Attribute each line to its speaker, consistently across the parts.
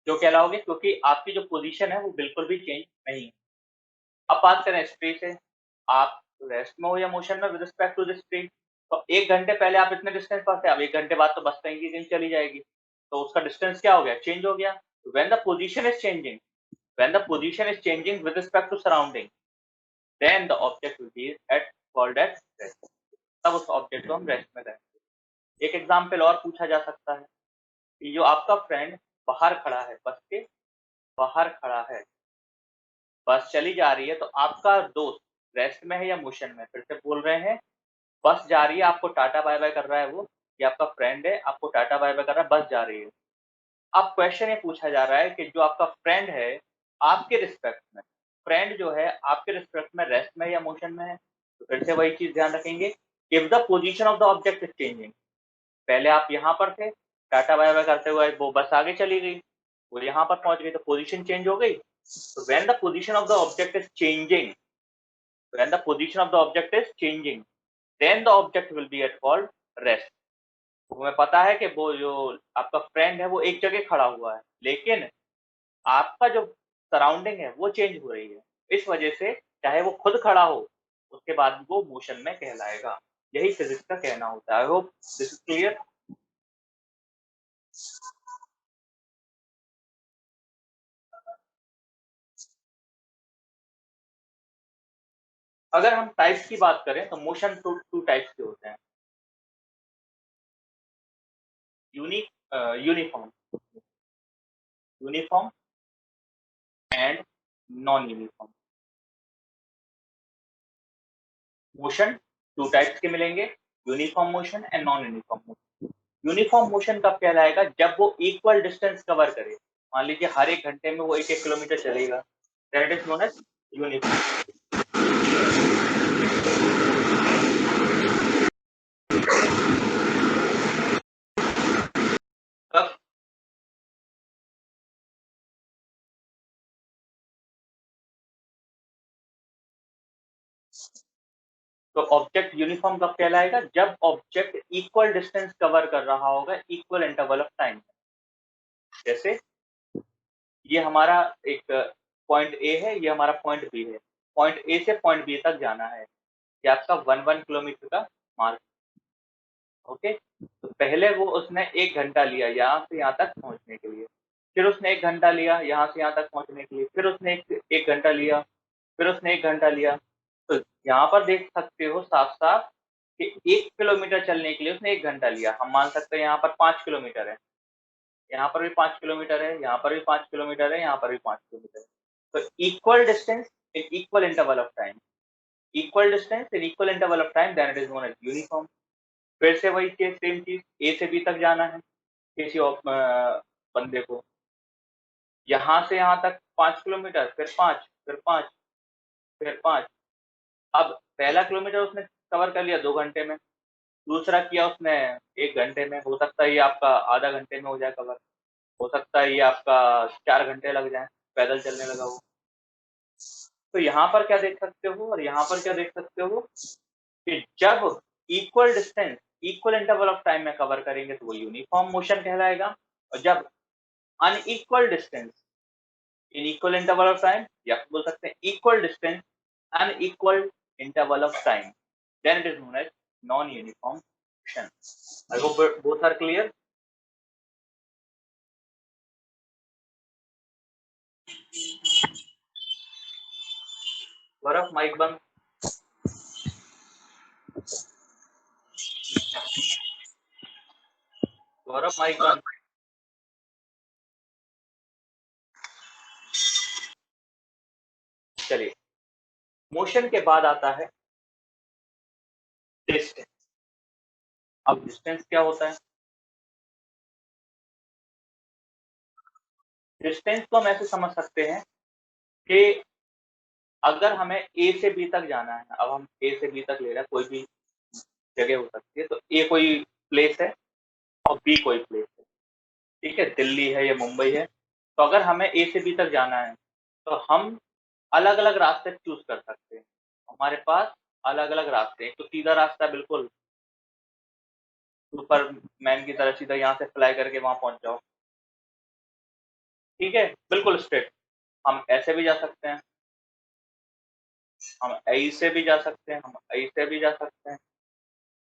Speaker 1: क्यों कहलाओगे? क्योंकि आपकी जो पोज़ीशन है वो बिल्कुल भी चेंज नहीं है। अब बात करें स्ट्री से, आप रेस्ट में हो या मोशन में विद रिस्पेक्ट टू द स्ट्री। तो 1 घंटे पहले आप इतने डिस्टेंस पर थे, अब 1 घंटे बाद तो बस कहीं की कहीं चली जाएगी। तो उसका डिस्टेंस क्या हो गया? चेंज हो गया। When the position is changing, when the position is changing with respect to surrounding, then the object will be at called at rest. तब उस ऑब्जेक्ट को हम रेस्ट में कहेंगे। एक एग्ज़ाम्पल और पूछा जा सकता है कि जो आपका फ्रेंड बाहर खड़ा है, बस के बाहर खड़ा है, बस चली जा रही है, तो आपका दोस्त रेस्ट में है या मोशन में? फिर से बोल रहे हैं, बस जा रही है, आपको टाटा बाय-बाय कर रहा है वो, ये आपका फ्रेंड है, आपको टाटा बाय-बाय कर रहा है, बस जा रही है। अब क्वेश्चन ये पूछा जा रहा है कि जो आपका फ्रेंड है, आपके रिस्पेक्ट में, फ्रेंड जो है आपके रिस्पेक्ट में रेस्ट में या मोशन में है? तो फिर से वही चीज़ ध्यान रखेंगे, if the position of the object is changing, पहले आप यहाँ पर थे, टाटा बाय-बाय करते हुए वो बस आगे चली गई, वो यहाँ पर पहुँच गई, तो पोज़ीशन चेंज हो गई। So when the position of the object is changing, when the position of the object is changing, then the object will be at called rest. तो हमें पता है कि वो जो आपका फ्रेंड है वो एक जगह खड़ा हुआ है, लेकिन आपका जो सराउंडिंग है वो चेंज हो रही है। इस वजह से चाहे वो खुद खड़ा हो, उसके बाद भी वो मोशन में कहलाएगा। यही फिजिक्स का कहना होता है। I hope this is clear. अगर हम टाइप्स की बात करें तो मोशन टू टाइप्स के होते हैं, unique uniform uniform and non uniform. Motion 2 types के मिलेंगे, uniform motion and non uniform motion. Uniform motion कब कहलाएगा? जब वो इक्वल डिस्टेंस कवर करे। मान लीजिए हर 1 घंटे में वो 1-1 किलोमीटर चलेगा, that is known as uniform. कब? तो ऑब्जेक्ट यूनिफॉर्म कब कहलाएगा? जब ऑब्जेक्ट इक्वल डिस्टेंस कवर कर रहा होगा इक्वल इंटरवल ऑफ टाइम। जैसे ये हमारा एक पॉइंट ए है, ये हमारा पॉइंट बी है। पॉइंट ए से पॉइंट बी तक जाना है। ये आपका 1 किलोमीटर का मार्ग, ओके? तो पहले वो उसने 1 घंटा लिया यहाँ से यहाँ तक पहुँचने के लिए। फिर उसने 1 घंटा लिया यहाँ से यहाँ तक पहुँचने के लिए। फिर उसने 1 घंटा लिया, फिर उसने 1 घंटा लिया। तो यहाँ पर देख सकते हो साफ-साफ कि 1 किलोमीटर चलने के लिए उसने 1 घंटा लिया। हम मान सकते हैं यहाँ पर 5 किलोमीटर है, यहाँ पर भी 5 किलोमीटर है, यहाँ पर भी 5 किलोमीटर है, यहाँ पर भी 5 किलोमीटर है। तो equal distance in equal interval of time. Equal distance in equal interval of time, then it is known as uniform. फिर से वही चीज़, सेम चीज़, ए से बी तक जाना है किसी बंदे को। यहाँ से यहाँ तक 5 किलोमीटर, फिर 5, फिर 5, फिर 5। अब पहला किलोमीटर उसने कवर कर लिया 2 घंटे में, दूसरा किया उसने 1 घंटे में, हो सकता है ये आपका आधा घंटे में हो जाए कवर, हो सकता है ये आपका 4 घंटे लग जाएँ, पैदल चलने लगा वो। तो यहाँ पर क्या देख सकते हो और यहाँ पर क्या देख सकते हो कि जब equal distance, equal interval of time में कवर करेंगे तो वो यूनिफॉर्म मोशन कहलाएगा, और जब unequal distance in equal interval of time, या फिर बोल सकते हैं equal distance unequal interval of time, then it is known as non uniform motion. I hope both are clear. Gaurav mic बंद। गौरव माइक बंद। चलिए, मोशन के बाद आता है डिस्टेंस। अब डिस्टेंस क्या होता है? डिस्टेंस को हम ऐसे समझ सकते हैं कि अगर हमें ए से बी तक जाना है, अब हम ए से बी तक ले रहे हैं, कोई भी जगह हो सकती है, तो ए कोई प्लेस है और बी कोई प्लेस है, ठीक है? दिल्ली है या मुंबई है। तो अगर हमें ए से बी तक जाना है, तो हम अलग-अलग रास्ते चूज़ कर सकते हैं। हमारे पास अलग-अलग रास्ते हैं। एक तो सीधा रास्ता बिल्कुल सुपरमैन की तरह सीधा यहाँ से फ्लाई करके वहाँ पहुँच जाओ। ठीक है, बिल्कुल स्ट्रेट। हम ऐसे भी जा सकते हैं, हम ऐ से भी जा सकते हैं, हम ऐ से भी जा सकते हैं।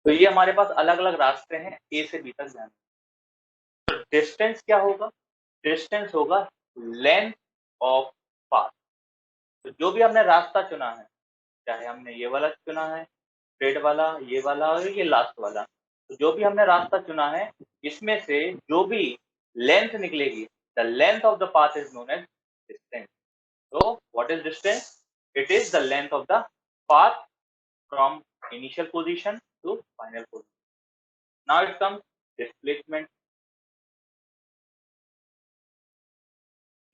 Speaker 1: तो ये हमारे पास अलग-अलग रास्ते हैं ए से बी तक जाने के। तो डिस्टेंस क्या होगा? डिस्टेंस होगा लेंथ ऑफ पाथ। तो जो भी हमने रास्ता चुना है, चाहे हमने ये वाला चुना है, स्ट्रेट वाला, ये वाला और ये लास्ट वाला। तो जो भी हमने रास्ता चुना है, इसमें से जो भी लेंथ निकलेगी, the length of the path is known as distance. So what is distance? It is the length of the path from initial position to final position. Now it comes displacement.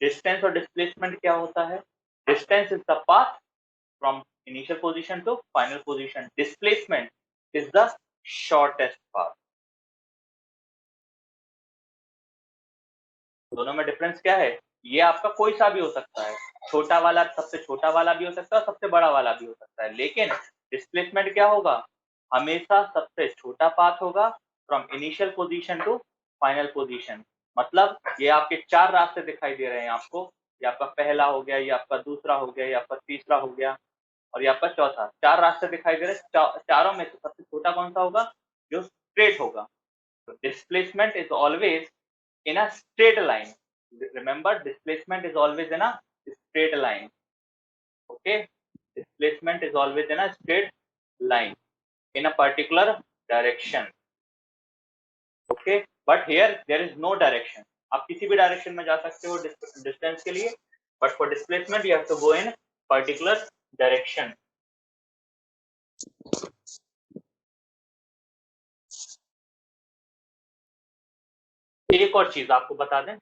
Speaker 1: Distance और displacement क्या होता है? Distance is the path from initial position to final position. Displacement is the shortest path. दोनों में difference क्या है? ये आपका कोई सा भी हो सकता है, छोटा वाला सबसे छोटा वाला भी हो सकता है, सबसे बड़ा वाला भी हो सकता है, लेकिन डिस्प्लेसमेंट क्या होगा? हमेशा सबसे छोटा पाथ होगा from initial position to final position. मतलब ये आपके 4 रास्ते दिखाई दे रहे हैं आपको, ये आपका पहला हो गया, ये आपका दूसरा हो गया, ये आपका तीसरा हो गया और ये आपका चौथा। 4 रास्ते दिखाई दे रहे हैं, चारों में से सबसे छोटा कौन-सा होगा? जो स्ट्रेट होगा। तो displacement is always in a straight line. Remember, displacement is always in a straight line. Okay, displacement is always in a straight line in a particular direction. Okay, but here there is no direction. आप किसी भी direction में जा सकते हो distance के लिए, but for displacement you have to go in particular direction. एक और चीज आपको बता दें,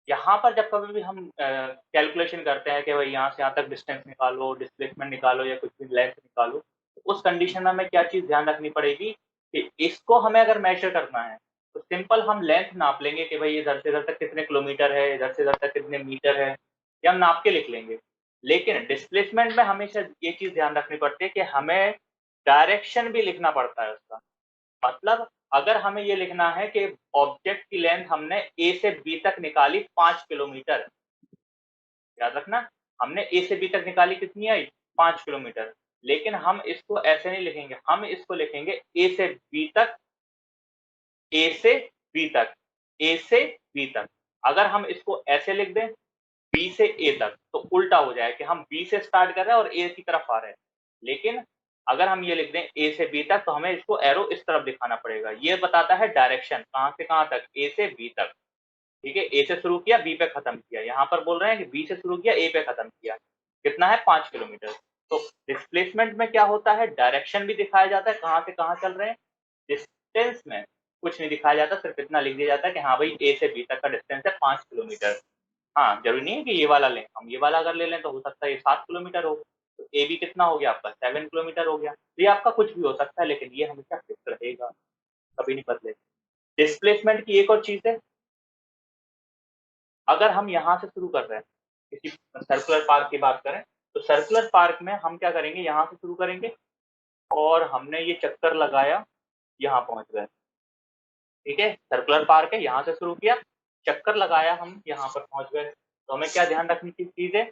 Speaker 1: यहाँ पर जब कभी भी हम कैलकुलेशन करते हैं कि भाई यहाँ से यहाँ तक डिस्टेंस निकालो, डिस्प्लेसमेंट निकालो या कुछ भी लेंथ निकालो, तो उस कंडीशन में हमें क्या चीज़ ध्यान रखनी पड़ेगी कि इसको हमें अगर मेजर करना है, तो सिंपल हम लेंथ नाप लेंगे कि भाई इधर से इधर तक कितने किलोमीटर है, इधर से इधर तक कितने मीटर है, ये हम नाप के लिख लेंगे। लेकिन डिस्प्लेसमेंट में हमेशा ये चीज़ ध्यान रखनी पड़ती है कि हमें डायरेक्शन भी लिखना पड़ता है उसका। मतलब अगर हमें ये लिखना है कि ऑब्जेक्ट की लेंथ हमने ए से बी तक निकाली 5 किलोमीटर, याद रखना हमने ए से बी तक निकाली कितनी आई 5 किलोमीटर, लेकिन हम इसको ऐसे नहीं लिखेंगे, हम इसको लिखेंगे ए से बी तक, ए से बी तक, ए से बी तक। अगर हम इसको ऐसे लिख दें बी से ए तक तो उल्टा हो जाए कि हम बी से स्टार्ट कर रहे हैं और ए की तरफ आ रहे हैं। लेकिन अगर हम ये लिख दें ए से बी तक तो हमें इसको एरो इस तरफ दिखाना पड़ेगा। ये बताता है डायरेक्शन कहाँ से कहाँ तक, ए से बी तक। ठीक है, ए से शुरू किया बी पे खत्म किया। यहाँ पर बोल रहे हैं कि बी से शुरू किया ए पे खत्म किया। कितना है 5 किलोमीटर। तो डिस्प्लेसमेंट में क्या होता है, डायरेक्शन भी दिखाया जाता है कहाँ से कहाँ चल रहे हैं। डिस्टेंस में कुछ नहीं दिखाया जाता, सिर्फ इतना लिख दिया जाता है कि हाँ भाई ए से बी तक का डिस्टेंस है 5 किलोमीटर। हाँ, ज़रूरी नहीं है कि ये वाला लें, हम ये वाला अगर ले लें तो हो सकता है ये 7 किलोमीटर हो, तो ए बी कितना हो गया आपका 7 किलोमीटर हो गया। तो ये आपका कुछ भी हो सकता है, लेकिन ये हमेशा फिक्स रहेगा, कभी नहीं बदलेगा। डिस्प्लेसमेंट की एक और चीज़ है, अगर हम यहाँ से शुरू कर रहे हैं, किसी सर्कुलर पार्क की बात करें, तो सर्कुलर पार्क में हम क्या करेंगे, यहाँ से शुरू करेंगे और हमने ये चक्कर लगाया, यहाँ पहुँच गए। ठीक है, सर्कुलर पार्क है, यहाँ से शुरू किया, चक्कर लगाया हम यहाँ पर पहुँच गए। तो हमें क्या ध्यान रखने की चीज़ है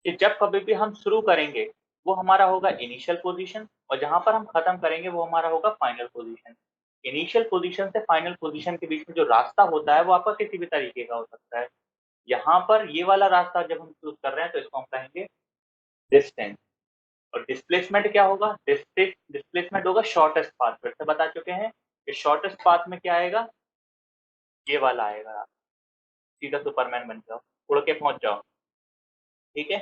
Speaker 1: कि जब कभी भी हम शुरू करेंगे वो हमारा होगा इनिशियल पोजीशन और जहां पर हम खत्म करेंगे वो हमारा होगा फाइनल पोजीशन। इनिशियल पोजीशन से फाइनल पोजीशन के बीच में जो रास्ता होता है वो आपका किसी भी तरीके का हो सकता है। यहाँ पर ये वाला रास्ता जब हम चूज कर रहे हैं तो इसको हम कहेंगे डिस्टेंस। और डिस्प्लेसमेंट क्या होगा, डिस्प्लेसमेंट होगा शॉर्टेस्ट पाथ। फिर से बता चुके हैं कि शॉर्टेस्ट पाथ में क्या आएगा, ये वाला आएगा, सीधा सुपरमैन बन जाओ, उड़ के पहुंच जाओ। ठीक है,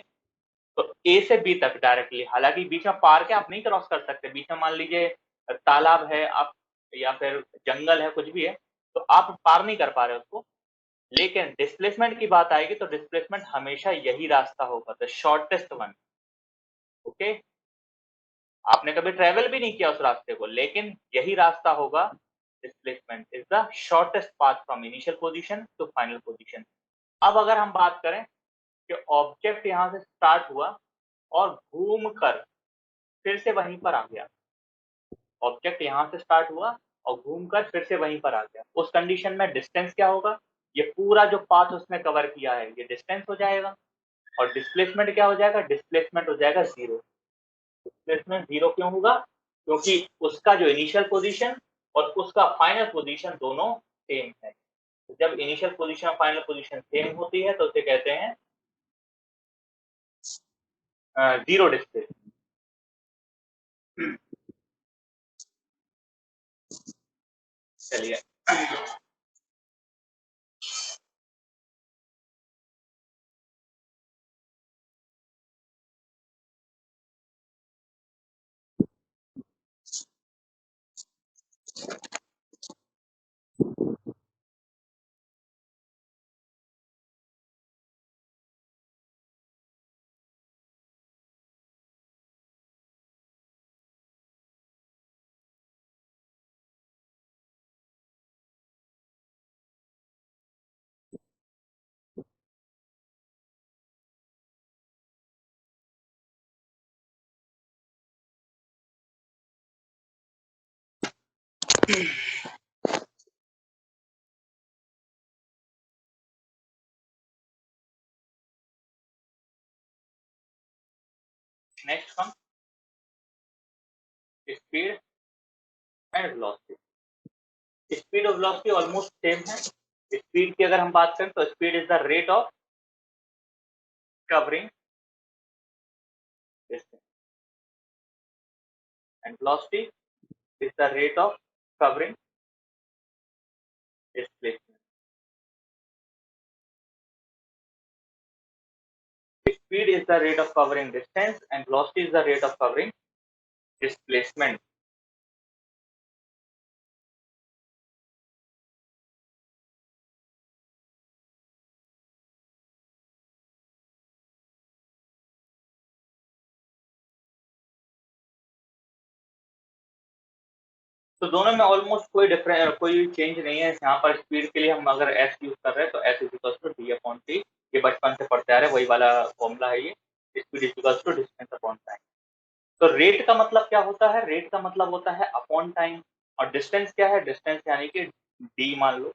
Speaker 1: तो ए से बी तक डायरेक्टली, हालाँकि बीच में पार्क है, आप नहीं क्रॉस कर सकते। बीच में मान लीजिए तालाब है आप या फिर जंगल है, कुछ भी है, तो आप पार नहीं कर पा रहे उसको। लेकिन डिस्प्लेसमेंट की बात आएगी तो डिस्प्लेसमेंट हमेशा यही रास्ता होगा, द शॉर्टेस्ट वन। ओके, आपने कभी ट्रैवल भी नहीं किया उस रास्ते को, लेकिन यही रास्ता होगा। Displacement is the shortest path from initial position to final position. अब अगर हम बात करें कि ऑब्जेक्ट यहाँ से स्टार्ट हुआ और घूमकर फिर से वहीं पर आ गया। ऑब्जेक्ट यहाँ से स्टार्ट हुआ और घूमकर फिर से वहीं पर आ गया। उस कंडीशन में डिस्टेंस क्या होगा, ये पूरा जो पाथ उसने कवर किया है ये डिस्टेंस हो जाएगा, और डिस्प्लेसमेंट क्या हो जाएगा, डिस्प्लेसमेंट हो जाएगा 0। डिस्प्लेसमेंट 0 क्यों होगा, क्योंकि उसका जो इनिशियल पोजीशन और उसका फाइनल पोजीशन दोनों सेम है। तो जब इनिशियल पोजीशन और फाइनल पोजीशन सेम होती है तो उसे कहते हैं जीरो डिस्प्लेसमेंट। चलिए next come speed and velocity. Speed और वेलोसिटी ऑलमोस्ट सेम है। स्पीड की अगर हम बात करें तो speed is the rate of covering distance and velocity is the rate of covering displacement. Speed is the rate of covering distance and velocity is the rate of covering displacement. तो दोनों में almost कोई difference कोई change नहीं है। यहाँ पर speed के लिए हम अगर एस यूज कर रहे हैं तो S equal to D upon T, ये बचपन से पढ़ते आ रहे हैं, वही वाला फॉर्मूला है ये। Speed equal to distance upon time. तो रेट का मतलब क्या होता है, रेट का मतलब होता है अपॉन टाइम, और डिस्टेंस क्या है, डिस्टेंस यानी कि डी मान लो।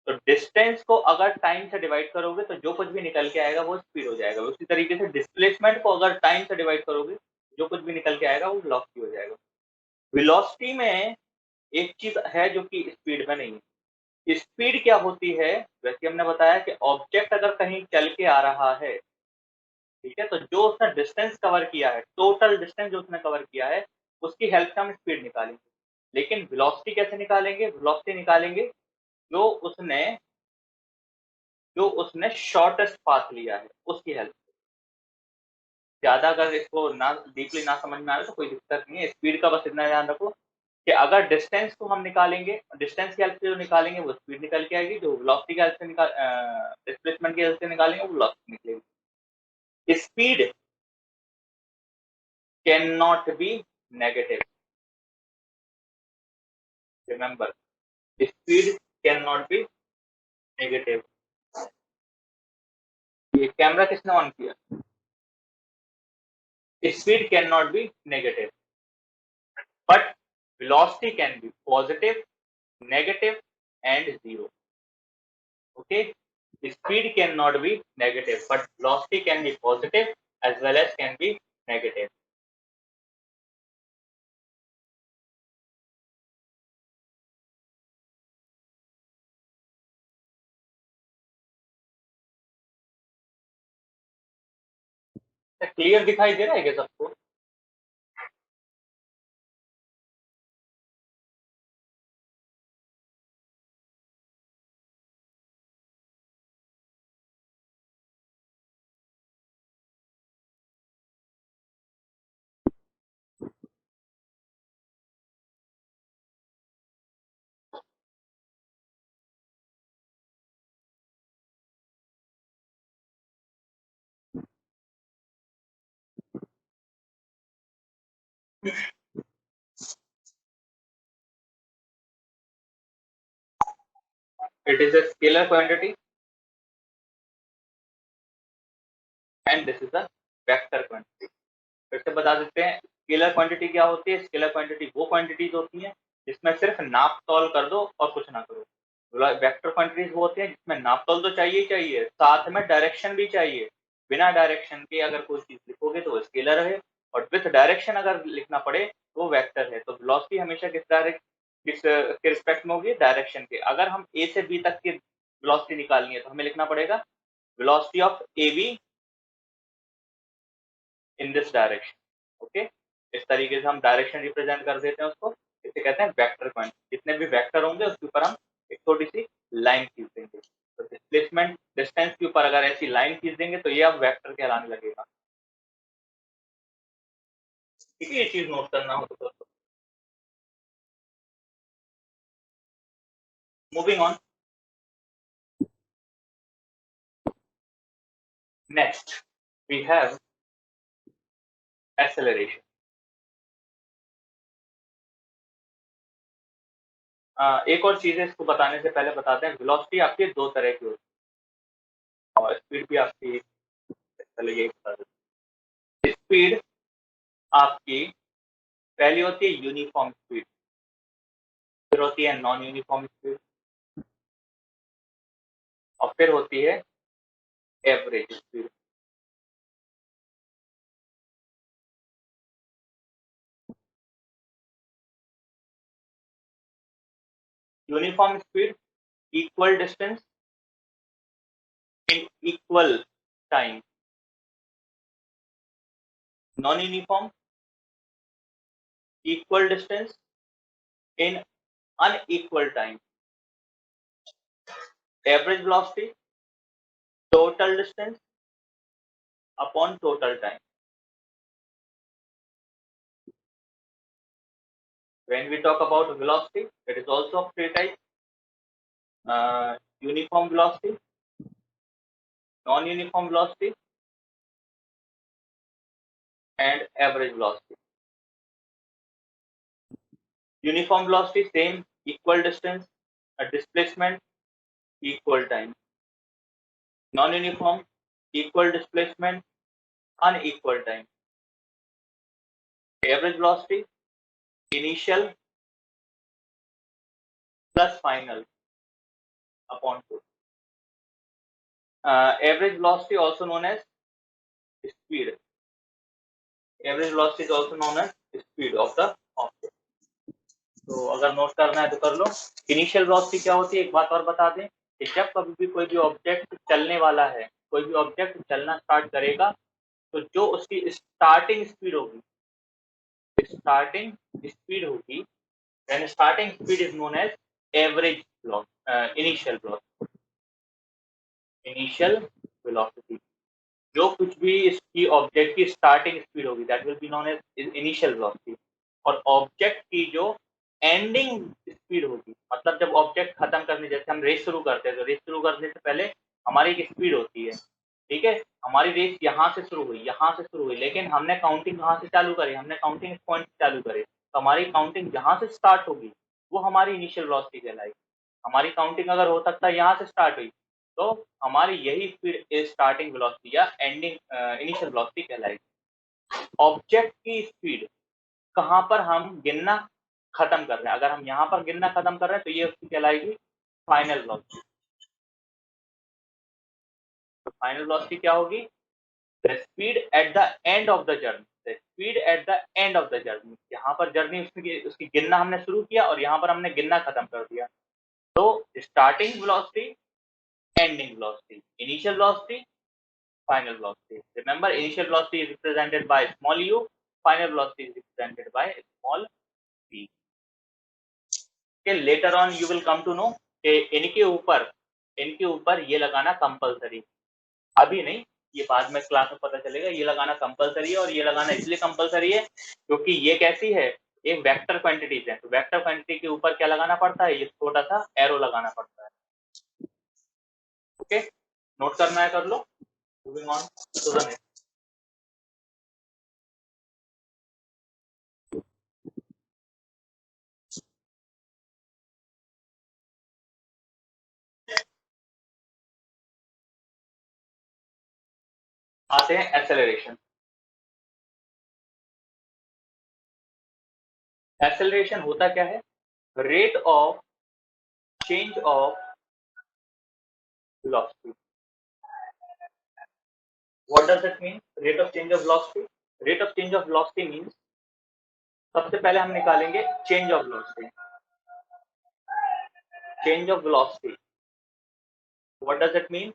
Speaker 1: तो डिस्टेंस को अगर टाइम से डिवाइड करोगे तो जो कुछ भी निकल के आएगा वो स्पीड हो जाएगा। उसी तरीके से डिस्प्लेसमेंट को अगर टाइम से डिवाइड करोगे जो कुछ भी निकल के आएगा वो वेलोसिटी हो जाएगा। वेलोसिटी में एक चीज है जो कि स्पीड में नहीं है। स्पीड क्या होती है, वैसे हमने बताया कि ऑब्जेक्ट अगर कहीं चल के आ रहा है, ठीक है, तो जो उसने डिस्टेंस कवर किया है, टोटल डिस्टेंस जो उसने कवर किया है, उसकी हेल्प से हम स्पीड निकालेंगे। लेकिन वेलोसिटी कैसे निकालेंगे, वेलोसिटी निकालेंगे जो उसने शॉर्टेस्ट पाथ लिया है उसकी हेल्प से। ज्यादा अगर इसको ना डीपली ना समझ में आ रहा तो कोई दिक्कत नहीं है। स्पीड का बस इतना ध्यान रखो कि अगर डिस्टेंस को हम निकालेंगे, डिस्टेंस की हेल्प से जो निकालेंगे वो स्पीड निकल के आएगी, जो वेलोसिटी की हेल्प से डिस्प्लेसमेंट की हेल्प से निकालेंगे वो वेलोसिटी निकलेगी। Speed can not be negative, remember, speed can not be negative. ये कैमरा किसने ऑन किया? Speed can not be negative but velocity can be positive, negative and zero. Okay, speed cannot be negative but velocity can be positive as well as can be negative. Clear दिखाई दे रहा है क्या सबको? It is a scalar quantity and this is a vector quantity. फिर से बता देते हैं स्केलर क्वांटिटी क्या होती है। स्केलर क्वांटिटी वो क्वांटिटीज होती हैं जिसमें सिर्फ नाप तौल कर दो और कुछ ना करो। वेक्टर क्वांटिटीज वो होते हैं जिसमें नापतोल तो चाहिए ही चाहिए, साथ में डायरेक्शन भी चाहिए। बिना डायरेक्शन के अगर कोई चीज लिखोगे तो वो स्केलर है, और विथ डायरेक्शन अगर लिखना पड़े तो वेक्टर है। तो वेलोसिटी हमेशा किस के रिस्पेक्ट में होगी? डायरेक्शन के। अगर हम ए से बी तक की वेलोसिटी निकालनी है तो हमें लिखना पड़ेगा velocity of A be in this direction. Okay, इस तरीके से हम डायरेक्शन रिप्रेजेंट कर देते हैं उसको, इसे कहते हैं वेक्टर क्वांटिटी। जितने भी वेक्टर होंगे उसके ऊपर हम एक छोटी सी लाइन खींच देंगे। तो डिस्प्लेसमेंट डिस्टेंस के ऊपर अगर ऐसी लाइन खींच देंगे तो ये अब वेक्टर कहलाने लगेगा। ठीक है, ये चीज नोट करना हो तो दोस्तों। Moving on, next we have acceleration. एक और चीज है, इसको बताने से पहले बताते हैं, वेलोसिटी आपकी दो तरह की होती है और स्पीड भी आपकी, पहले यही बता दें। स्पीड आपकी पहली होती है यूनिफॉर्म स्पीड, फिर होती है नॉन यूनिफॉर्म स्पीड, और फिर होती है average speed. Uniform speed, equal distance in equal time. Non uniform, equal distance in unequal time. Average velocity, total distance upon total time. When we talk about velocity, it is also of three types: uniform velocity, non-uniform velocity, and average velocity. Uniform velocity, same, equal distance, a displacement, equal time. Non-uniform, equal displacement, unequal time. Average velocity, initial plus final upon 2. Average velocity also known as speed. Average velocity is also known as speed of the object. तो अगर note करना है तो कर लो। Initial velocity क्या होती है, एक बात और बता दें कि जब कभी भी कोई भी ऑब्जेक्ट चलने वाला है, कोई भी ऑब्जेक्ट चलना स्टार्ट करेगा, तो जो उसकी स्टार्टिंग स्पीड होगी, then starting speed is known as average velocity, initial velocity। जो कुछ भी इसकी ऑब्जेक्ट की स्टार्टिंग स्पीड होगी, that will be known as initial velocity. और ऑब्जेक्ट की जो एंडिंग स्पीड होगी, मतलब जब ऑब्जेक्ट खत्म करने, जैसे हम रेस शुरू करते हैं तो रेस शुरू करने से पहले हमारी एक स्पीड होती है, ठीक है। हमारी रेस यहाँ से शुरू हुई, लेकिन हमने काउंटिंग कहाँ से चालू करी, हमने काउंटिंग पॉइंट से चालू करे, तो हमारी काउंटिंग जहाँ से स्टार्ट होगी वो हमारी इनिशियल वेलोसिटी कहलाएगी। हमारी काउंटिंग अगर हो सकता है यहाँ से स्टार्ट हुई, तो हमारी यही स्पीड स्टार्टिंग वेलोसिटी या एंडिंग इनिशियल वेलोसिटी कहलाएगी। ऑब्जेक्ट की स्पीड कहाँ पर हम गिनना खत्म कर रहे हैं, अगर हम यहाँ पर गिनना खत्म कर रहे हैं तो ये उसकी कहलाएगी फाइनल वेलोसिटी। तो फाइनल वेलोसिटी क्या होगी? The speed at the end of the journey, the speed at the end of the journey. यहाँ पर जर्नी उसकी गिनना हमने शुरू किया और यहाँ पर हमने गिनना खत्म कर दिया। तो starting velocity, ending velocity, initial velocity, final velocity. Remember, initial velocity is represented by small u, final velocity is represented by small v. Okay, later on you will come to know कि इनके ऊपर ये लगाना compulsory, अभी नहीं, ये बाद में क्लास में पता चलेगा। ये लगाना कंपलसरी है, और ये लगाना इसलिए कंपलसरी है क्योंकि ये कैसी है, एक वेक्टर क्वांटिटीज है। तो वेक्टर क्वांटिटी के ऊपर क्या लगाना पड़ता है, ये छोटा सा एरो लगाना पड़ता है। ओके, नोट करना है कर लो। Moving on to the next. आते हैं एक्सेलरेशन। एक्सेलरेशन होता क्या है? Rate of change of velocity. What does it mean? Rate of change of velocity. Rate of change of velocity means सबसे पहले हम निकालेंगे change of velocity. Change of velocity. What does it mean?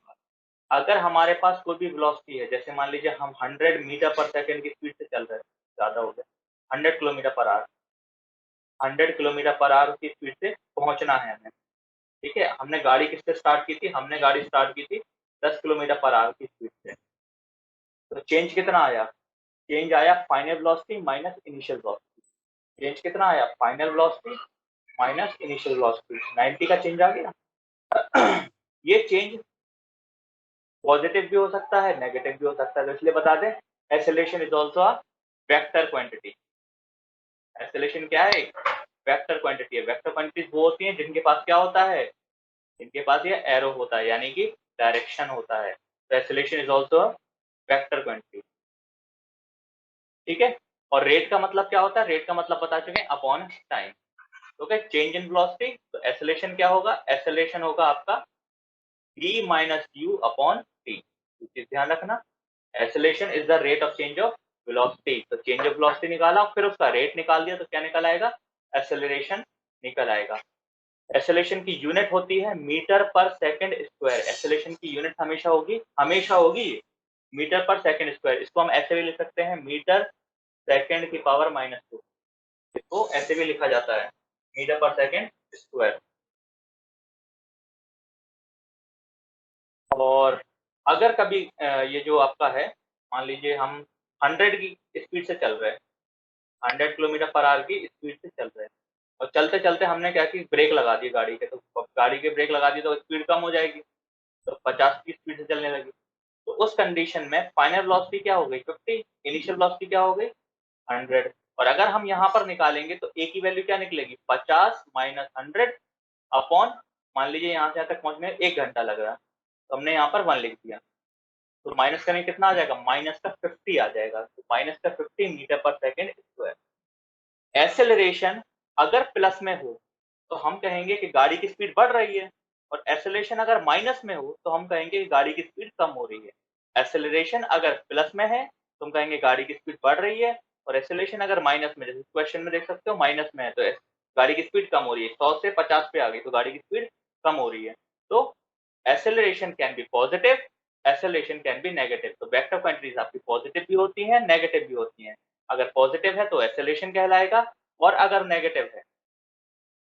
Speaker 1: अगर हमारे पास कोई भी velocity है, जैसे मान लीजिए हम 100 मीटर पर सेकंड की स्पीड से चल रहे हैं, ज्यादा हो गया, 100 kilometre per hour, 100 kilometre per hour की स्पीड से पहुंचना है हमें, ठीक है। हमने गाड़ी किससे स्टार्ट की थी? हमने गाड़ी स्टार्ट की थी 10 किलोमीटर पर आवर की स्पीड से। तो चेंज कितना आया? चेंज आया final velocity minus initial velocity. Change कितना आया? Final velocity minus initial velocity, 90 का चेंज आ गया। ये चेंज पॉजिटिव भी हो सकता है, नेगेटिव भी हो सकता है, तो इसलिए बता दें acceleration is also a vector quantity. Acceleration क्या है? वेक्टर क्वांटिटी है। वेक्टर क्वांटिटीज वो होती हैं जिनके पास क्या होता है? जिनके पास ये एरो होता है, यानी कि डायरेक्शन होता है। तो acceleration is also a vector quantity, ठीक है। और रेट का मतलब क्या होता है? रेट का मतलब बता चुके हैं, upon time. Okay, change in velocity, तो एक्सेलरेशन क्या होगा? एक्सेलरेशन होगा आपका v minus u upon t। चीज ध्यान रखना, acceleration is the rate of change of velocity. तो चेंज ऑफ वेलोसिटी निकाला, फिर उसका रेट निकाल दिया, तो क्या निकल आएगा? एक्सेलरेशन निकल आएगा। एक्सेलरेशन की यूनिट होती है मीटर पर सेकंड स्क्वायर। एक्सेलरेशन की यूनिट हमेशा होगी मीटर पर सेकंड स्क्वायर। इसको हम ऐसे भी लिख सकते हैं, मीटर सेकंड की पावर -2। इसको ऐसे भी लिखा जाता है, मीटर पर सेकंड स्क्वायर। और अगर कभी ये जो आपका है, मान लीजिए हम 100 की स्पीड से चल रहे हैं, 100 किलोमीटर पर आवर की स्पीड से चल रहे हैं, और चलते चलते हमने क्या की, ब्रेक लगा दी गाड़ी के, तो गाड़ी के ब्रेक लगा दी तो स्पीड कम हो जाएगी, तो 50 की स्पीड से चलने लगी। तो उस कंडीशन में फाइनल वेलोसिटी क्या हो गई? 50। इनिशियल वेलोसिटी क्या हो गई? 100। और अगर हम यहाँ पर निकालेंगे तो ए की वैल्यू क्या निकलेगी? 50 माइनस 100 अपॉन, मान लीजिए यहाँ से यहाँ तक पहुंचने में 1 घंटा लग रहा है, तो हमने यहाँ पर 1 लिख दिया, तो माइनस करेंगे कितना आ जाएगा? माइनस का 50 आ जाएगा, तो माइनस का 50 मीटर पर सेकेंड स्क्वायर। एक्सेलरेशन अगर प्लस में हो तो हम कहेंगे कि गाड़ी की स्पीड बढ़ रही है, और एक्सेलरेशन अगर माइनस में हो तो हम कहेंगे कि गाड़ी की स्पीड कम हो रही है। एक्सेलरेशन अगर प्लस में है तो हम कहेंगे गाड़ी की स्पीड बढ़ रही है, और एक्सेलरेशन अगर माइनस में, जैसे क्वेश्चन में देख सकते हो माइनस में है, तो गाड़ी की स्पीड कम हो रही है, 100 से 50 पे आ गई तो गाड़ी की स्पीड कम हो रही है। तो acceleration can be positive, acceleration can be negative. तो वेक्टर क्वांटिटीज आपकी पॉजिटिव भी होती हैं, नेगेटिव भी होती हैं। अगर पॉजिटिव है तो एक्सेलरेशन कहलाएगा, और अगर नेगेटिव है,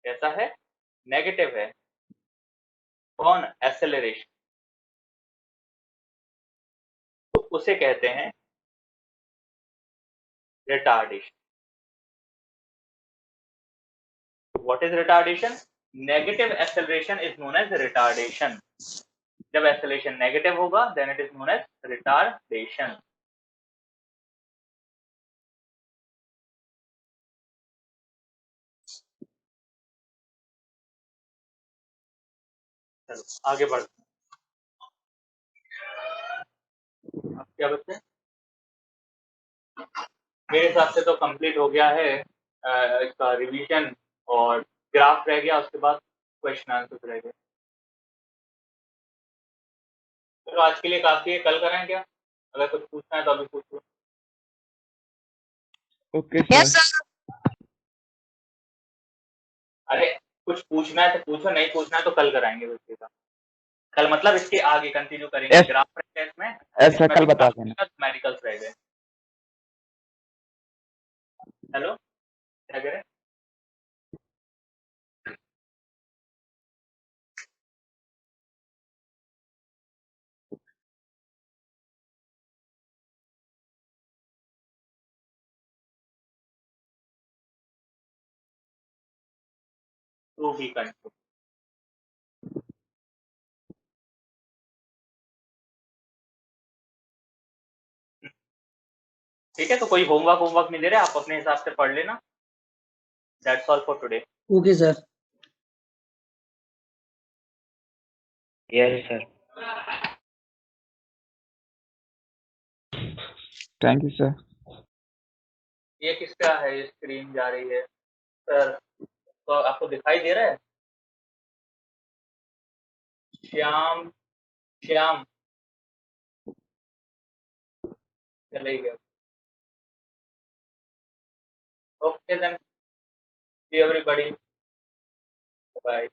Speaker 1: ऐसा है, नेगेटिव है, कौन? एक्सेलरेशन, तो उसे कहते हैं retardation. What is retardation? Negative acceleration is known as retardation. जब एक्सेलरेशन नेगेटिव होगा then it is known as retardation. चलो आगे बढ़ते हैं। अब क्या बच्चे, मेरे हिसाब से तो कंप्लीट हो गया है इसका रिवीजन, और ग्राफ रह गया, उसके बाद क्वेश्चन आंसर रह गए। चलो आज के लिए काफी है, कल करें क्या? अगर कुछ पूछना है तो अभी पूछ लो।
Speaker 2: Okay sir.
Speaker 1: अरे कुछ पूछना है तो पूछो, नहीं पूछना है तो कल कराएंगे बच्चे का। कल मतलब इसके आगे कंटिन्यू करेंगे, ग्राफ रह गया इसमें,
Speaker 2: ऐसा कल बता देना।
Speaker 1: मेडिकल्स रह गए। हेलो, क्या कह रहे? To be continue. ठीक है, तो कोई होमवर्क नहीं दे रहे, आप अपने हिसाब से पढ़ लेना। That's all for today.
Speaker 3: Okay sir.
Speaker 2: Yes sir. Thank you sir.
Speaker 1: ये किसका है? ये स्क्रीन जा रही है सर, तो आपको दिखाई दे रहा है? श्याम श्याम चले गए। ओके देन, सी एवरीबॉडी, बाय।